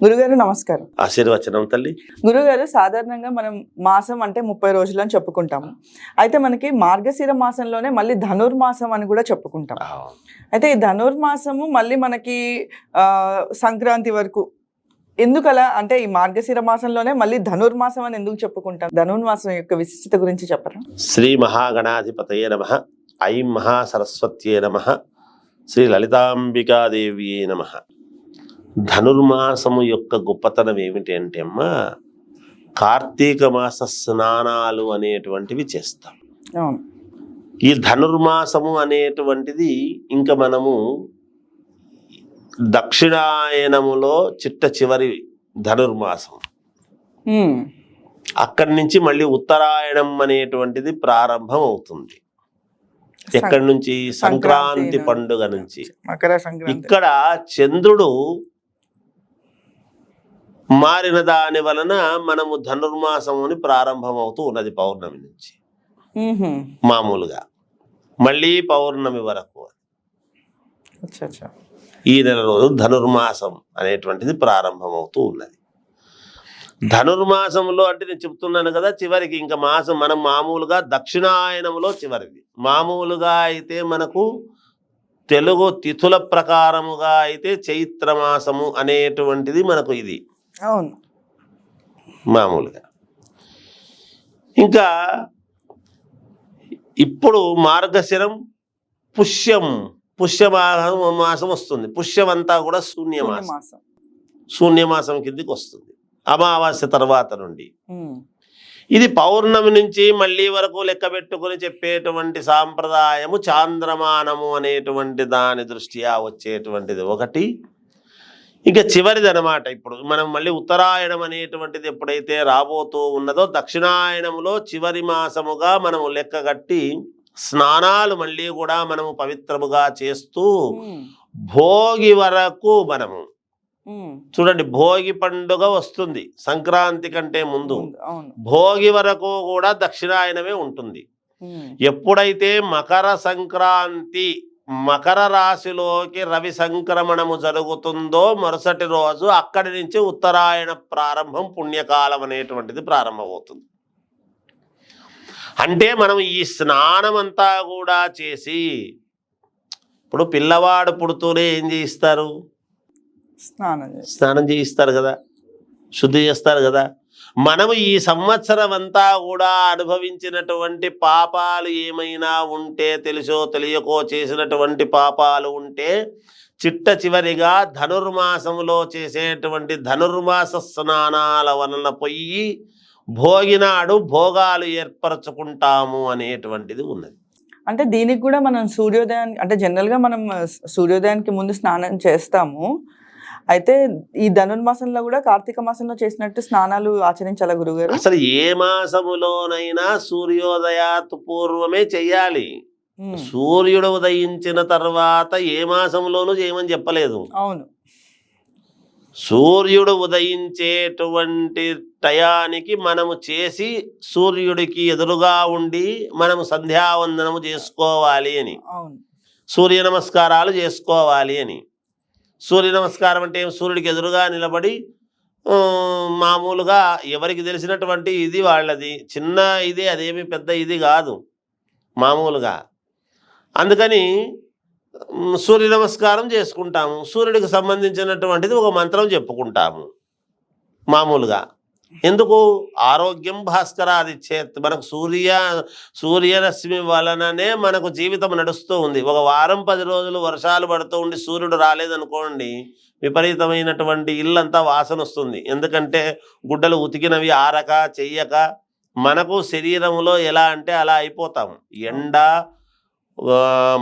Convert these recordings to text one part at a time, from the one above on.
గురుగారు నమస్కారం. ఆశీర్వచనం తల్లి. గురుగారు, సాధారణంగా మనం మాసం అంటే 30 రోజులు అని చెప్పుకుంటాము. అయితే మనకి మార్గశిర మాసంలోనే మళ్ళీ ధనుర్మాసం అని కూడా చెప్పుకుంటాం. అయితే ఈ ధనుర్మాసము మళ్ళీ మనకి సంక్రాంతి వరకు ఎందుకలా, అంటే ఈ మార్గశిర మాసంలోనే మళ్ళీ ధనుర్మాసం అని ఎందుకు చెప్పుకుంటాం? ధనుర్మాసం యొక్క విశిష్టత గురించి చెప్పరా? శ్రీ మహాగణాధిపతయే నమః. ఐం మహాసరస్వత్యే నమః. శ్రీ లలితాంబికాదేవియే నమః. ధనుర్మాసము యొక్క గొప్పతనం ఏమిటి అంటే అమ్మా, కార్తీక మాస స్నానాలు అనేటువంటివి చేస్తాం. ఈ ధనుర్మాసము అనేటువంటిది ఇంకా మనము దక్షిణాయనములో చిట్ట చివరి ధనుర్మాసం, అక్కడి నుంచి మళ్ళీ ఉత్తరాయణం అనేటువంటిది ప్రారంభం అవుతుంది. ఎక్కడి నుంచి? సంక్రాంతి పండుగ నుంచి. ఇక్కడ చంద్రుడు మారిన దాని వలన మనము ధనుర్మాసముని ప్రారంభమవుతూ ఉన్నది పౌర్ణమి నుంచి. మామూలుగా మళ్ళీ పౌర్ణమి వరకు ఈ నెల రోజు ధనుర్మాసం అనేటువంటిది ప్రారంభమవుతూ ఉన్నది. ధనుర్మాసంలో అంటే నేను చెప్తున్నాను కదా, చివరికి ఇంకా మాసం మనం మామూలుగా దక్షిణాయనంలో చివరిది. మామూలుగా అయితే మనకు తెలుగు తిథుల ప్రకారముగా అయితే చైత్రమాసము అనేటువంటిది మనకు ఇది మామూలుగా. ఇంకా ఇప్పుడు మార్గశిరం పుష్యమాసం వస్తుంది. పుష్యమంతా కూడా శూన్యమాసం కిందికి వస్తుంది అమావాస్య తర్వాత నుండి. ఇది పౌర్ణమి నుంచి మళ్ళీ వరకు లెక్క పెట్టుకుని చెప్పేటువంటి సాంప్రదాయము చాంద్రమానము అనేటువంటి దాని దృష్ట్యా వచ్చేటువంటిది ఒకటి. ఇంకా చివరిది అనమాట. ఇప్పుడు మనం మళ్ళీ ఉత్తరాయణం అనేటువంటిది ఎప్పుడైతే రాబోతూ ఉన్నదో, దక్షిణాయనములో చివరి మాసముగా మనము లెక్క కట్టి స్నానాలు మళ్ళీ కూడా మనము పవిత్రముగా చేస్తూ భోగి వరకు మనము చూడండి, భోగి పండుగ వస్తుంది సంక్రాంతి కంటే ముందు. భోగి వరకు కూడా దక్షిణాయనమే ఉంటుంది. ఎప్పుడైతే మకర సంక్రాంతి, మకర రాశిలోకి రవి సంక్రమణము జరుగుతుందో మరుసటి రోజు అక్కడి నుంచి ఉత్తరాయణ ప్రారంభం, పుణ్యకాలం అనేటువంటిది ప్రారంభమవుతుంది. అంటే మనం ఈ స్నానం అంతా కూడా చేసి, ఇప్పుడు పిల్లవాడు పుడుతూనే ఏం చేయిస్తారు? స్నానం చేయిస్తారు కదా, శుద్ధి చేస్తారు కదా. మనము ఈ సంవత్సరం అంతా కూడా అనుభవించినటువంటి పాపాలు ఏమైనా ఉంటే, తెలుసో తెలియకో చేసినటువంటి పాపాలు ఉంటే, చిట్ట చివరిగా ధనుర్మాసంలో చేసేటువంటి ధనుర్మాస స్నానాల వలన పోయి భోగినాడు భోగాలు ఏర్పరచుకుంటాము అనేటువంటిది ఉన్నది. అంటే దీనికి కూడా మనం సూర్యోదయానికి, అంటే జనరల్గా మనం సూర్యోదయానికి ముందు స్నానం చేస్తాము. అయితే ఈ ధనుర్మాసంలో కూడా కార్తీక మాసంలో చేసినట్టు స్నానాలు ఆచరించాలా గురుగారు? అసలు ఏ మాసములోనైనా సూర్యోదయాత్ పూర్వమే చెయ్యాలి. సూర్యుడు ఉదయించిన తర్వాత ఏ మాసంలోనూ చేయమని చెప్పలేదు. అవును, సూర్యుడు ఉదయించేటువంటి టయానికి మనము చేసి సూర్యుడికి ఎదురుగా ఉండి మనము సంధ్యావందనము చేసుకోవాలి అని, సూర్య నమస్కారాలు చేసుకోవాలి అని. సూర్య నమస్కారం అంటే సూర్యుడికి ఎదురుగా నిలబడి మామూలుగా ఎవరికి తెలిసినటువంటి ఇది వాళ్ళది, చిన్న ఇది, అదేమి పెద్ద ఇది కాదు మామూలుగా. అందుకని సూర్య నమస్కారం చేసుకుంటాము. సూర్యుడికి సంబంధించినటువంటిది ఒక మంత్రం చెప్పుకుంటాము మామూలుగా. ఎందుకు? ఆరోగ్యం భాస్కరాదిచ్చేత్. మనకు సూర్యరశ్మి వలననే మనకు జీవితం నడుస్తూ ఉంది. ఒక వారం 10 రోజులు వర్షాలు పడుతూ ఉండి సూర్యుడు రాలేదనుకోండి, విపరీతమైనటువంటి ఇల్లంతా వాసన వస్తుంది. ఎందుకంటే గుడ్డలు ఉతికినవి ఆరక చెయ్యక మనకు శరీరంలో ఎలా అంటే అలా అయిపోతాము. ఎండ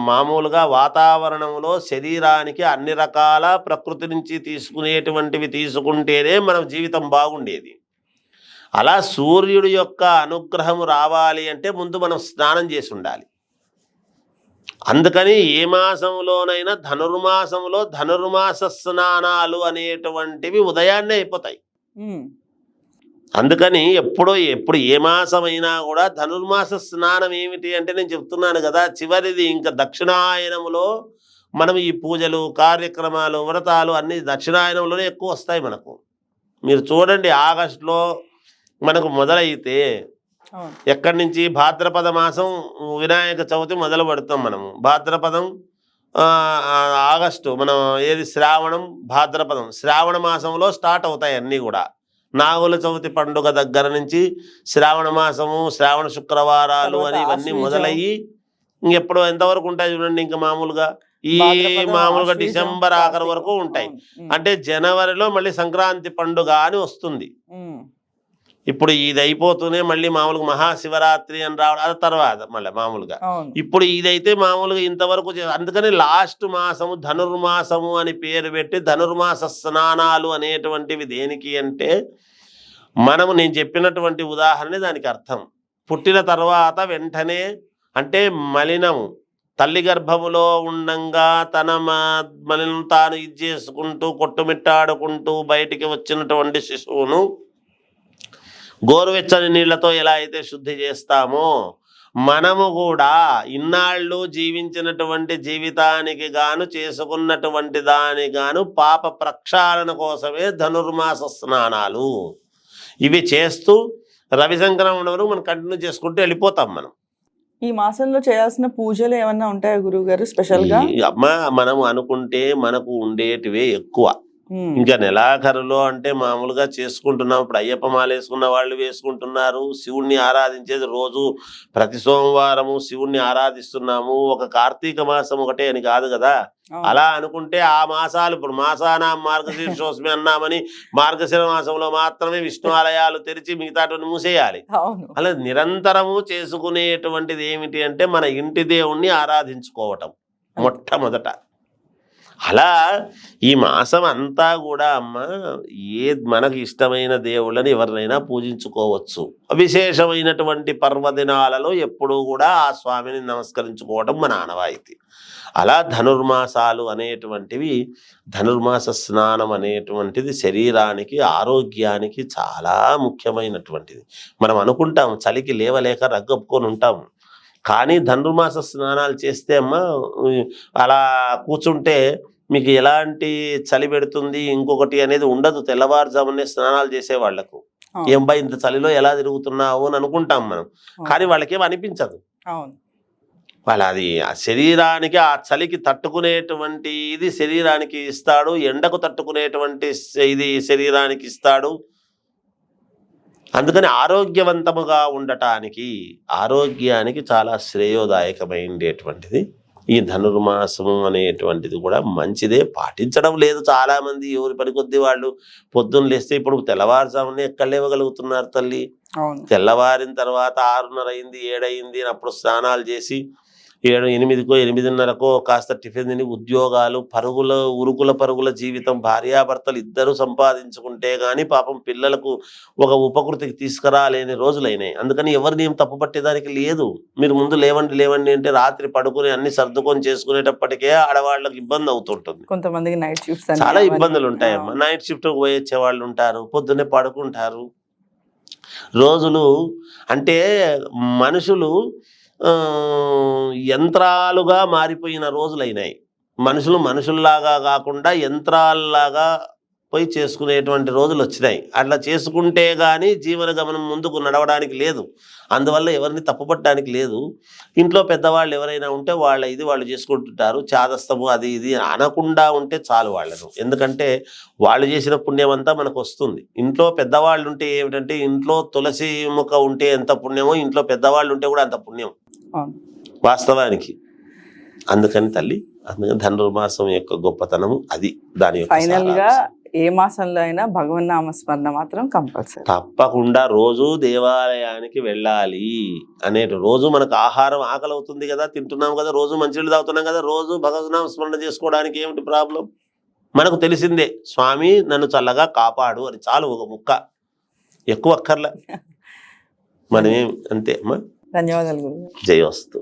మామూలుగా వాతావరణంలో శరీరానికి అన్ని రకాల ప్రకృతి నుంచి తీసుకునేటువంటివి తీసుకుంటేనే మన జీవితం బాగుండేది. అలా సూర్యుడి యొక్క అనుగ్రహం రావాలి అంటే ముందు మనం స్నానం చేసి ఉండాలి. అందుకని ఏ మాసంలోనైనా ధనుర్మాసంలో ధనుర్మాస స్నానాలు అనేటువంటివి ఉదయాన్నే అయిపోతాయి. అందుకని ఎప్పుడు ఏ మాసమైనా కూడా ధనుర్మాస స్నానం ఏమిటి అంటే నేను చెప్తున్నాను కదా, చివరిది. ఇంకా దక్షిణాయనములో మనం ఈ పూజలు, కార్యక్రమాలు, వ్రతాలు అన్ని దక్షిణాయనంలోనే ఎక్కువ వస్తాయి మనకు. మీరు చూడండి, ఆగస్టులో మనకు మొదలైతే ఎక్కడి నుంచి భాద్రపద మాసం వినాయక చవితి మొదలు పెడతాం మనము. భాద్రపదం ఆగస్టు, మనం ఏది శ్రావణం, భాద్రపదం, శ్రావణ మాసంలో స్టార్ట్ అవుతాయి అన్నీ కూడా. నాగుల చవితి పండుగ దగ్గర నుంచి శ్రావణ మాసము, శ్రావణ శుక్రవారాలు అని ఇవన్నీ మొదలయ్యి ఇంకెప్పుడు ఎంతవరకు ఉంటాయి చూడండి. ఇంకా మామూలుగా డిసెంబర్ ఆఖరి వరకు ఉంటాయి. అంటే జనవరిలో మళ్ళీ సంక్రాంతి పండుగ అని వస్తుంది. ఇప్పుడు ఇది అయిపోతూనే మళ్ళీ మామూలుగా మహాశివరాత్రి అని రావడం, అది తర్వాత మళ్ళీ మామూలుగా. ఇప్పుడు ఇదైతే మామూలుగా ఇంతవరకు అందుకని లాస్ట్ మాసము ధనుర్మాసము అని పేరు పెట్టి ధనుర్మాస స్నానాలు అనేటువంటివి దేనికి అంటే, నేను చెప్పినటువంటి ఉదాహరణ దానికి అర్థం. పుట్టిన తర్వాత వెంటనే అంటే మలినము, తల్లి గర్భములో ఉండంగా తన మలినం తాను ఇది చేసుకుంటూ కొట్టుమిట్టాడుకుంటూ బయటికి వచ్చినటువంటి శిశువును గోరువెచ్చని నీళ్లతో ఎలా అయితే శుద్ధి చేస్తామో, మనము కూడా ఇన్నాళ్ళు జీవించినటువంటి జీవితానికి గాను చేసుకున్నటువంటి దానికి గాను పాప ప్రక్షాళన కోసమే ధనుర్మాస స్నానాలు ఇవి చేస్తూ రవి సంక్రమణ వరకు మనం కంటిన్యూ చేసుకుంటూ వెళ్ళిపోతాం. ఈ మాసంలో చేయాల్సిన పూజలు ఏమన్నా ఉంటాయా గురువు గారు స్పెషల్ గా? మనం అనుకుంటే మనకు ఉండేటివే ఎక్కువ. ఇంకా నెలాఖరులో అంటే మామూలుగా చేసుకుంటున్నాం. ఇప్పుడు అయ్యప్ప మాల వేసుకున్న వాళ్ళు వేసుకుంటున్నారు. శివుణ్ణి ఆరాధించేది రోజు ప్రతి సోమవారము శివుణ్ణి ఆరాధిస్తున్నాము. ఒక కార్తీక మాసం ఒకటే అని కాదు కదా. అలా అనుకుంటే ఆ మాసాలు, ఇప్పుడు మాసాన మార్గశీర్షోస్మి అన్నామని మార్గశిర మాసంలో మాత్రమే విష్ణు ఆలయాలు తెరిచి మిగతాటువంటి మూసేయాలి. అలా నిరంతరము చేసుకునేటువంటిది ఏమిటి అంటే మన ఇంటి దేవుణ్ణి ఆరాధించుకోవటం మొట్టమొదట. అలా ఈ మాసం అంతా కూడా మనకు ఇష్టమైన దేవుళ్ళని ఎవరినైనా పూజించుకోవచ్చు. విశేషమైనటువంటి పర్వదినాలలో ఎప్పుడూ కూడా ఆ స్వామిని నమస్కరించుకోవడం మన ఆనవాయితీ. అలా ధనుర్మాసాలు అనేటువంటివి, ధనుర్మాస స్నానం అనేటువంటిది శరీరానికి ఆరోగ్యానికి చాలా ముఖ్యమైనటువంటిది. మనం అనుకుంటాం చలికి లేవలేక రగ్గొప్పుకొని ఉంటాము, కానీ ధనుర్మాస స్నానాలు చేస్తే అలా కూర్చుంటే మీకు ఎలాంటి చలి పెడుతుంది ఇంకొకటి అనేది ఉండదు. తెల్లవారుజామునే స్నానాలు చేసే వాళ్లకు ఏం బా ఇంత చలిలో ఎలా తిరుగుతున్నావు అని అనుకుంటాం మనం, కానీ వాళ్ళకేం అనిపించదు. వాళ్ళ అది ఆ శరీరానికి ఆ చలికి తట్టుకునేటువంటి ఇది శరీరానికి ఇస్తాడు, ఎండకు తట్టుకునేటువంటి ఇది శరీరానికి ఇస్తాడు. అందుకని ఆరోగ్యవంతముగా ఉండటానికి, ఆరోగ్యానికి చాలా శ్రేయోదాయకమైనటువంటిది ఈ ధనుర్మాసము అనేటువంటిది కూడా మంచిదే. పాటించడం లేదు చాలామంది, ఎవరి పని కొద్ది వాళ్ళు. పొద్దున్న లేస్తే ఇప్పుడు తెల్లవారుజామునే ఎక్కడ లేవగలుగుతున్నారు తల్లి? తెల్లవారిన తర్వాత 6:30 అయింది, 7 అయింది అని అప్పుడు స్నానాలు చేసి 7, 8కో 8:30కో కాస్త టిఫిన్ తిని ఉద్యోగాలు, ఉరుకుల పరుగుల జీవితం, భార్యాభర్తలు ఇద్దరు సంపాదించుకుంటే కానీ పాపం పిల్లలకు ఒక ఉపకృతికి తీసుకురాలేని రోజులైనాయి. అందుకని ఎవరిని ఏం తప్పు పట్టేదానికి లేదు. మీరు ముందు లేవండి అంటే రాత్రి పడుకుని అన్ని సర్దుకొని చేసుకునేటప్పటికే ఆడవాళ్ళకి ఇబ్బంది అవుతుంటుంది. కొంతమందికి నైట్ షిఫ్ట్ చాలా ఇబ్బందులు ఉంటాయమ్మా. నైట్ షిఫ్ట్ పోయొచ్చే వాళ్ళు ఉంటారు, పొద్దున్నే పడుకుంటారు. రోజులు అంటే మనుషులు యంత్రాలుగా మారిపోయిన రోజులైనాయి. మనుషుల్లాగా కాకుండా యంత్రాల్లాగా పోయి చేసుకునేటువంటి రోజులు వచ్చినాయి. అట్లా చేసుకుంటే కానీ జీవన గమనం ముందుకు నడవడానికి లేదు. అందువల్ల ఎవరిని తప్పుపట్టడానికి లేదు. ఇంట్లో పెద్దవాళ్ళు ఎవరైనా ఉంటే వాళ్ళు చేసుకుంటుంటారు. చాదస్తము అది ఇది అనకుండా ఉంటే చాలు వాళ్ళను. ఎందుకంటే వాళ్ళు చేసిన పుణ్యం అంతా మనకు వస్తుంది. ఇంట్లో పెద్దవాళ్ళు ఉంటే ఏమిటంటే, ఇంట్లో తులసి ముఖ ఉంటే ఎంత పుణ్యమో ఇంట్లో పెద్దవాళ్ళు ఉంటే కూడా అంత పుణ్యం వాస్తవానికి. అందుకని తల్లి, అందుకని ధనుర్మాసం యొక్క గొప్పతనము అది. దాని ఫైనల్ గా ఏ మాసంలో అయినా భగవన్నామస్మరణ మాత్రం కంపల్సరీ, తప్పకుండా రోజు దేవాలయానికి వెళ్ళాలి. రోజు మనకు ఆహారం ఆకలి అవుతుంది కదా, తింటున్నాం కదా, రోజు మంచినీళ్ళు తాగుతున్నాం కదా, రోజు భగవన్నామస్మరణ చేసుకోవడానికి ఏమిటి ప్రాబ్లం? మనకు తెలిసిందే, స్వామి నన్ను చల్లగా కాపాడు అని చాలు, ఒక ముక్క, ఎక్కువ అక్కర్లే. మనమేం అంతే అమ్మా. ధన్యవాదాలు గురువు. జయోస్తు.